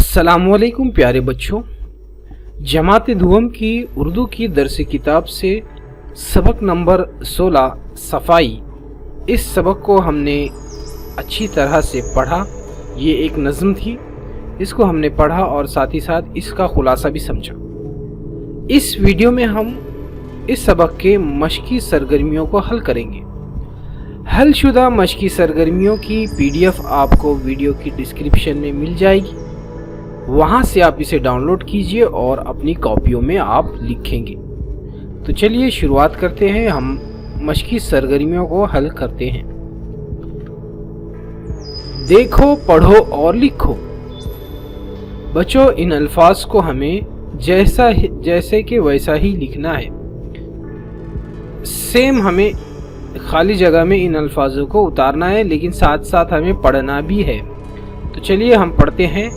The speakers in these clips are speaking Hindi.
अस्सलामुअलैकुम प्यारे बच्चों, जमात दुवम की उर्दू की दर्स किताब से सबक नंबर 16 सफ़ाई। इस सबक को हमने अच्छी तरह से पढ़ा। ये एक नज़म थी, इसको हमने पढ़ा और साथ ही साथ इसका खुलासा भी समझा। इस वीडियो में हम इस सबक के मशकी सरगर्मियों को हल करेंगे। हलशुदा मशकी सरगर्मियों की PDF आपको वीडियो की डिस्क्रिप्शन में मिल जाएगी, वहाँ से आप इसे डाउनलोड कीजिए और अपनी कॉपियों में आप लिखेंगे। तो चलिए शुरुआत करते हैं, हम मशकी सरगर्मियों को हल करते हैं। देखो, पढ़ो और लिखो। बच्चों, इन अल्फाज को हमें जैसे कि वैसा ही लिखना है। सेम हमें खाली जगह में इन अल्फाजों को उतारना है, लेकिन साथ साथ हमें पढ़ना भी है। तो चलिए हम पढ़ते हैं।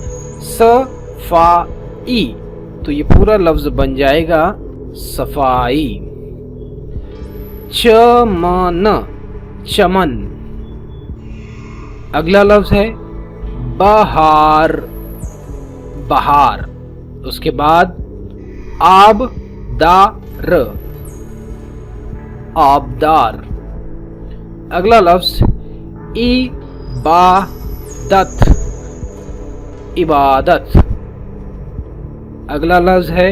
सफ़ाई, तो ये पूरा लफ्ज बन जाएगा सफ़ाई। चमन, चमन। अगला लफ्ज है बहार, बहार। उसके बाद आबदार, आबदार। अगला लफ्ज इबादत, इबादत। अगला लफ्ज है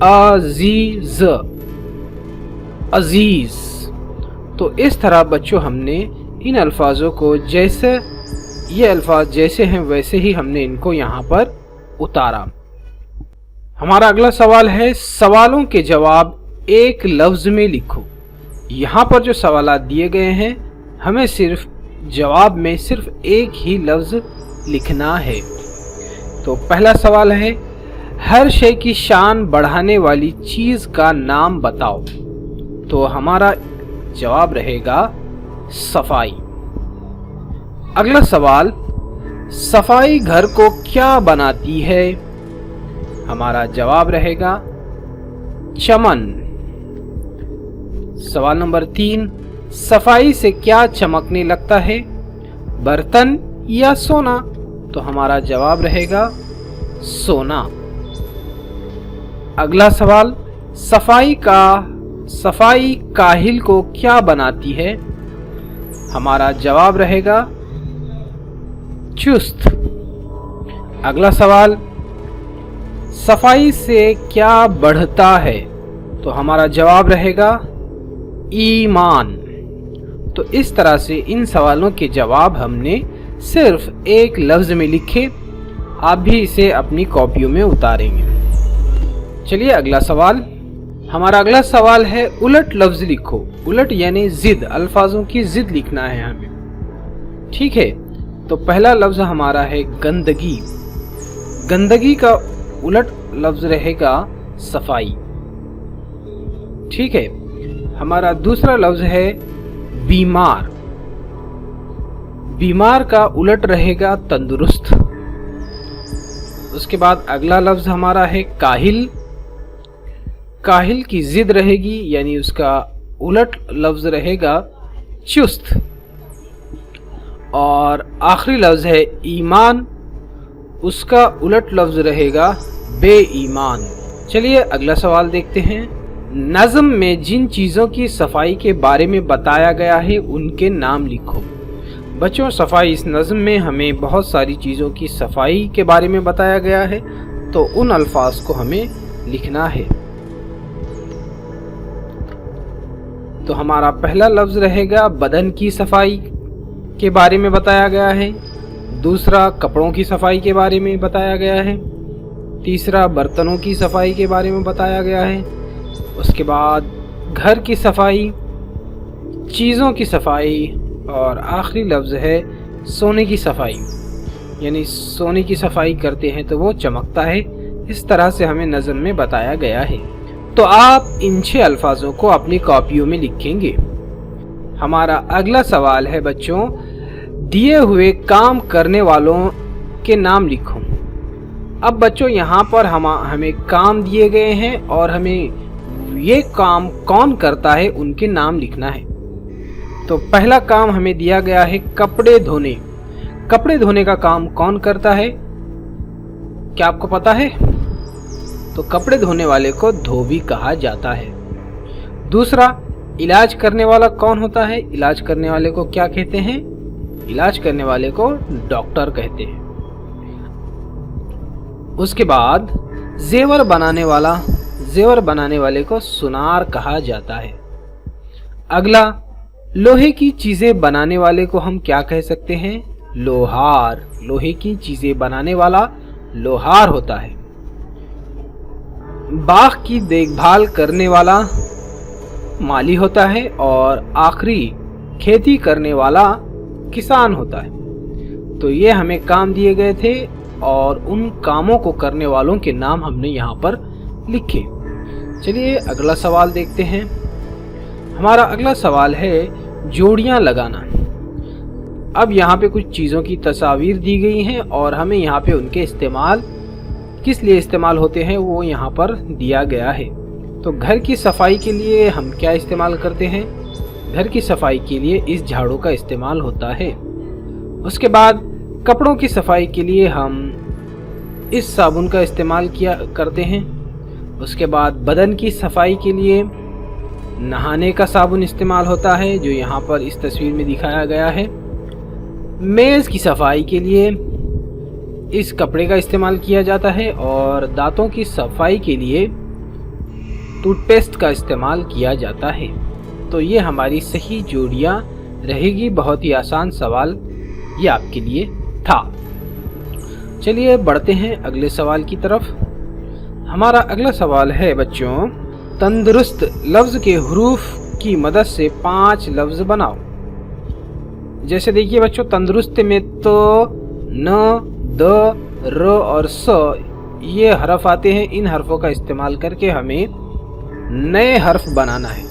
अजीज, अजीज। तो इस तरह बच्चों हमने इन अल्फाजों को जैसे ये अल्फाज जैसे हैं वैसे ही हमने इनको यहाँ पर उतारा। हमारा अगला सवाल है, सवालों के जवाब एक लफ्ज में लिखो। यहाँ पर जो सवालात दिए गए हैं, हमें सिर्फ जवाब में सिर्फ एक ही लफ्ज लिखना है। तो पहला सवाल है, हर शय की शान बढ़ाने वाली चीज का नाम बताओ। तो हमारा जवाब रहेगा सफाई। अगला सवाल, सफाई घर को क्या बनाती है? हमारा जवाब रहेगा चमन। सवाल नंबर 3, सफाई से क्या चमकने लगता है, बर्तन या सोना? तो हमारा जवाब रहेगा सोना। अगला सवाल, सफाई काहिल को क्या बनाती है? हमारा जवाब रहेगा चुस्त। अगला सवाल, सफाई से क्या बढ़ता है? तो हमारा जवाब रहेगा ईमान। तो इस तरह से इन सवालों के जवाब हमने सिर्फ एक लफ्ज में लिखे। आप भी इसे अपनी कॉपियों में उतारेंगे। चलिए अगला सवाल। हमारा अगला सवाल है, उलट लफ्ज लिखो। उलट यानी जिद, अल्फाजों की जिद लिखना है हमें। ठीक है, तो पहला लफ्ज हमारा है गंदगी। गंदगी का उलट लफ्ज रहेगा सफाई। ठीक है, हमारा दूसरा लफ्ज है बीमार। बीमार का उलट रहेगा तंदुरुस्त। उसके बाद अगला लफ्ज हमारा है काहिल। काहिल की जिद रहेगी, यानी उसका उलट लफ्ज रहेगा चुस्त। और आखिरी लफ्ज है ईमान, उसका उलट लफ्ज रहेगा बेईमान। चलिए अगला सवाल देखते हैं। नज़्म में जिन चीज़ों की सफाई के बारे में बताया गया है उनके नाम लिखो। बच्चों, सफाई इस नज़्म में हमें बहुत सारी चीज़ों की सफाई के बारे में बताया गया है, तो उन अल्फाज को हमें लिखना है। तो हमारा पहला लफ्ज रहेगा बदन की सफाई के बारे में बताया गया है। दूसरा कपड़ों की सफाई के बारे में बताया गया है। तीसरा बर्तनों की सफाई के बारे में बताया गया है। उसके बाद घर की सफाई, चीज़ों की सफाई, और आखिरी लफ्ज़ है सोने की सफाई, यानी सोने की सफाई करते हैं तो वो चमकता है। इस तरह से हमें नज़्म में बताया गया है। तो आप इन 6 अल्फाजों को अपनी कॉपियों में लिखेंगे। हमारा अगला सवाल है बच्चों, दिए हुए काम करने वालों के नाम लिखो। अब बच्चों, यहाँ पर हमें काम दिए गए हैं और हमें ये काम कौन करता है उनके नाम लिखना है। तो पहला काम हमें दिया गया है कपड़े धोने। कपड़े धोने का काम कौन करता है? क्या आपको पता है? तो कपड़े धोने वाले को धोबी कहा जाता है। दूसरा, इलाज करने वाला कौन होता है? इलाज करने वाले को क्या कहते हैं? इलाज करने वाले को डॉक्टर कहते हैं। उसके बाद जेवर बनाने वाले को सुनार कहा जाता है। अगला, लोहे की चीजें बनाने वाले को हम क्या कह सकते हैं? लोहार। लोहे की चीजें बनाने वाला लोहार होता है। बाग की देखभाल करने वाला माली होता है और आखिरी खेती करने वाला किसान होता है। तो ये हमें काम दिए गए थे और उन कामों को करने वालों के नाम हमने यहाँ पर लिखे। चलिए अगला सवाल देखते हैं। हमारा अगला सवाल है जोड़ियां लगाना। अब यहाँ पे कुछ चीज़ों की तस्वीर दी गई हैं और हमें यहाँ पे उनके इस्तेमाल किस लिए इस्तेमाल होते हैं वो यहाँ पर दिया गया है। तो घर की सफाई के लिए हम क्या इस्तेमाल करते हैं? घर की सफाई के लिए इस झाड़ू का इस्तेमाल होता है। उसके बाद कपड़ों की सफाई के लिए हम इस साबुन का इस्तेमाल करते हैं। उसके बाद बदन की सफाई के लिए नहाने का साबुन इस्तेमाल होता है, जो यहाँ पर इस तस्वीर में दिखाया गया है। मेज़ की सफाई के लिए इस कपड़े का इस्तेमाल किया जाता है और दांतों की सफाई के लिए टूथपेस्ट का इस्तेमाल किया जाता है। तो ये हमारी सही जोड़ियाँ रहेगी। बहुत ही आसान सवाल ये आपके लिए था। चलिए बढ़ते हैं अगले सवाल की तरफ। हमारा अगला सवाल है बच्चों, तंदुरुस्त लफ्ज के हरूफ की मदद से 5 लफ्ज बनाओ। जैसे देखिए बच्चों, तंदुरुस्त में तो न, द, र और स ये हरफ आते हैं। इन हरफों का इस्तेमाल करके हमें नए हर्फ बनाना है।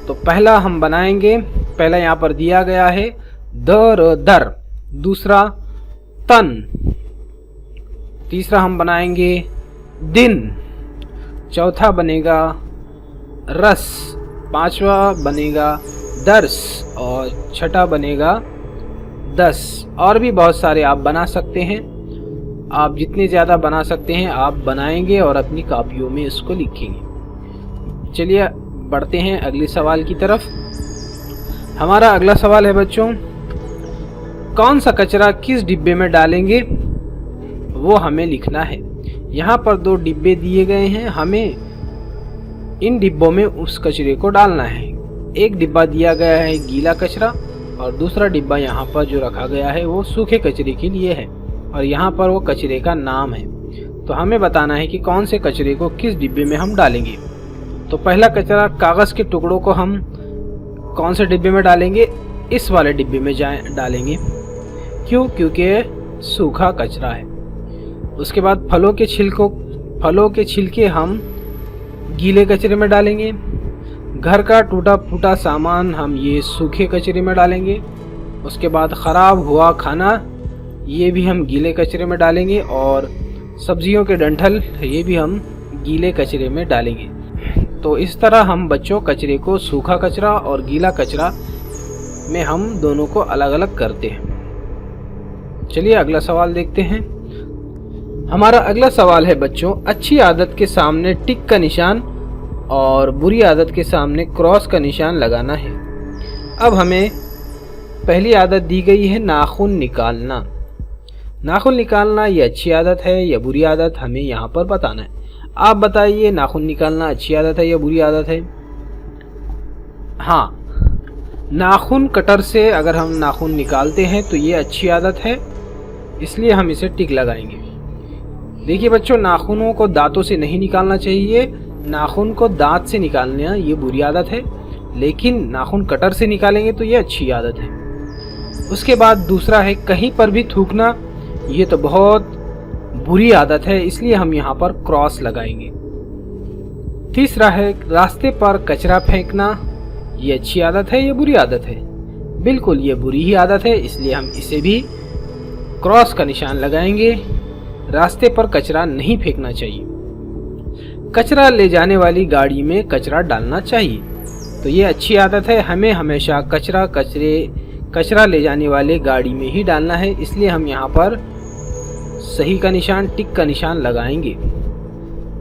तो पहला हम बनाएंगे, पहला यहाँ पर दिया गया है दर दर। दूसरा तन। तीसरा हम बनाएंगे दिन। चौथा बनेगा रस। पांचवा बनेगा दर्स और छठा बनेगा 10। और भी बहुत सारे आप बना सकते हैं। आप जितने ज़्यादा बना सकते हैं आप बनाएंगे और अपनी कॉपियों में इसको लिखेंगे। चलिए बढ़ते हैं अगले सवाल की तरफ। हमारा अगला सवाल है बच्चों, कौन सा कचरा किस डिब्बे में डालेंगे वो हमें लिखना है। यहाँ पर 2 डिब्बे दिए गए हैं, हमें इन डिब्बों में उस कचरे को डालना है। एक डिब्बा दिया गया है गीला कचरा और दूसरा डिब्बा यहाँ पर जो रखा गया है वो सूखे कचरे के लिए है और यहाँ पर वो कचरे का नाम है। तो हमें बताना है कि कौन से कचरे को किस डिब्बे में हम डालेंगे। तो पहला कचरा, कागज़ के टुकड़ों को हम कौन से डिब्बे में डालेंगे? इस वाले डिब्बे में डालेंगे। क्यों? क्योंकि सूखा कचरा है। उसके बाद फलों के छिलके हम गीले कचरे में डालेंगे। घर का टूटा फूटा सामान हम ये सूखे कचरे में डालेंगे। उसके बाद ख़राब हुआ खाना ये भी हम गीले कचरे में डालेंगे और सब्जियों के डंठल ये भी हम गीले कचरे में डालेंगे। तो इस तरह हम बच्चों कचरे को सूखा कचरा और गीला कचरा में हम दोनों को अलग अलग करते हैं। चलिए अगला सवाल देखते हैं। हमारा अगला सवाल है बच्चों, अच्छी आदत के सामने टिक का निशान और बुरी आदत के सामने क्रॉस का निशान लगाना है। अब हमें पहली आदत दी गई है नाखून निकालना। नाखून निकालना ये अच्छी आदत है या बुरी आदत, हमें यहाँ पर बताना है। आप बताइए, नाखून निकालना अच्छी आदत है या बुरी आदत है? हाँ, नाखून कटर से अगर हम नाखून निकालते हैं तो ये अच्छी आदत है, इसलिए हम इसे टिक लगाएंगे। देखिए बच्चों, नाखूनों को दांतों से नहीं निकालना चाहिए। नाखून को दांत से निकालना ये बुरी आदत है, लेकिन नाखून कटर से निकालेंगे तो ये अच्छी आदत है। उसके बाद दूसरा है कहीं पर भी थूकना, ये तो बहुत बुरी आदत है, इसलिए हम यहाँ पर क्रॉस लगाएंगे। तीसरा है रास्ते पर कचरा फेंकना, ये अच्छी आदत है या बुरी आदत है? बिल्कुल ये बुरी ही आदत है, इसलिए हम इसे भी क्रॉस का निशान लगाएंगे। रास्ते पर कचरा नहीं फेंकना चाहिए। कचरा ले जाने वाली गाड़ी में कचरा डालना चाहिए, तो ये अच्छी आदत है। हमें हमेशा कचरा ले जाने वाले गाड़ी में ही डालना है, इसलिए हम यहाँ पर सही का निशान, टिक का निशान लगाएंगे।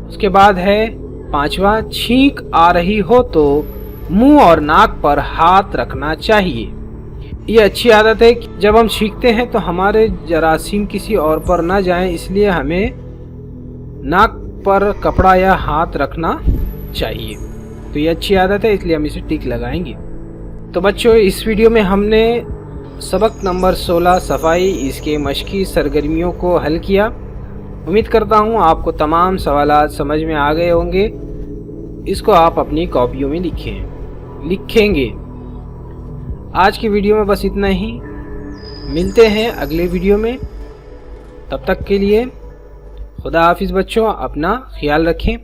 उसके बाद है 5वां, छींक आ रही हो तो मुंह और नाक पर हाथ रखना चाहिए। ये अच्छी आदत है कि जब हम छींकते हैं तो हमारे जरासीम किसी और पर ना जाएं, इसलिए हमें नाक पर कपड़ा या हाथ रखना चाहिए। तो ये अच्छी आदत है, इसलिए हम इसे टिक लगाएंगे। तो बच्चों, इस वीडियो में हमने सबक नंबर 16 सफाई, इसके मश्की सरगर्मियों को हल किया। उम्मीद करता हूँ आपको तमाम सवालात समझ में आ गए होंगे। इसको आप अपनी कॉपियों में लिखेंगे। आज की वीडियो में बस इतना ही। मिलते हैं अगले वीडियो में। तब तक के लिए खुदा हाफिज़ बच्चों, अपना ख्याल रखें।